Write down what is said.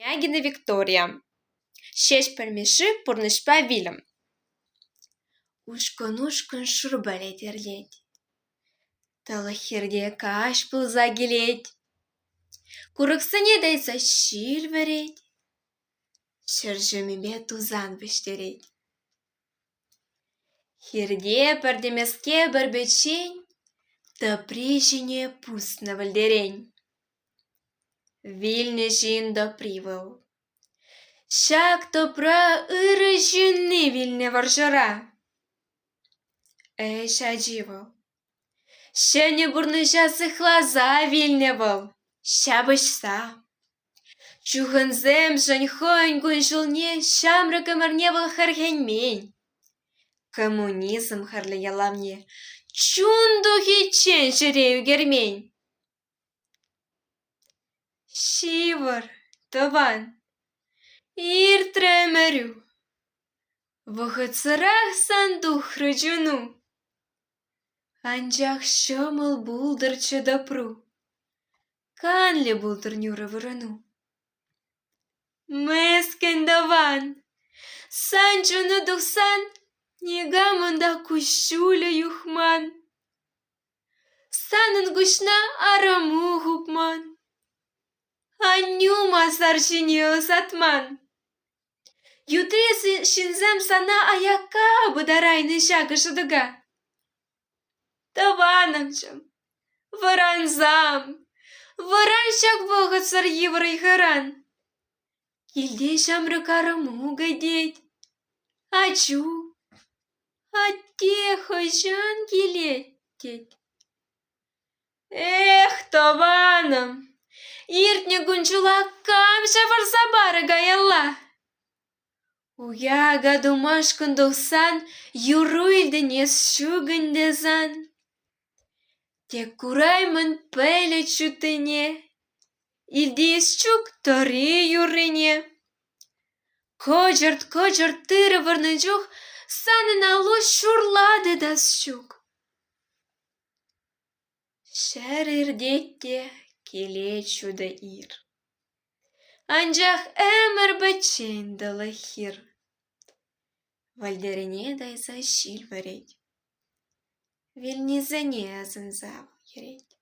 Княгиня Виктория. Шеш пәрмеші пұрнышпа вилім. Ушкын шурбалет ерлет. Талахерде каш пылза келет. Курықсыне дайса шил верет. Шыржымеме тузан біштерет. Херде пәрдемеске бір бечен. Тапрежіне пусна вальдерень. Вильне жин до привыл. Шак топра ыры жинны вильне варжара. Шадживал. Шәне бұрныша сықлаза вильне был. Шабышса. Чухынзем жаньхойн күншілне шамры көмірне был хархенмен. Коммунизм харлы яламне. Чунду хичен жіреу гермен. Шивыр, тован. Ир тремерю. Вғыцырақ сандух рыджуну. Анжақ шымыл бұлдырчы допру. Канлі бұлдырнюры вырыну. Мескен даван. Санчуну дұқсан. Негамында күшулі юхман. Санын күшна араму ғупман. Анюма саршине ұсатман. Ютресі шинзем сана аяка бұдарайны шағышыдыға. Таванамчым, варанзам, варан шақ бұғытсыр еврый ғыран. Келде шамры карыму гайдет. Ачу, атте хыжан келет. Таванам, иртне күнчула камша варса бары гаялла. Уяга думашкын досан юруйденес шугындезан. Тек кураймын пәлі чутыне, илдес чук тори юрине. Кочырт тыры варны жух, санын алу шурлады дас шук. Шәр ирдетте келе чуды ир. Анжақ әмір бәчен дылы хир. Вальдерине дайса шил варет. Вильнезіне азынзав ерет.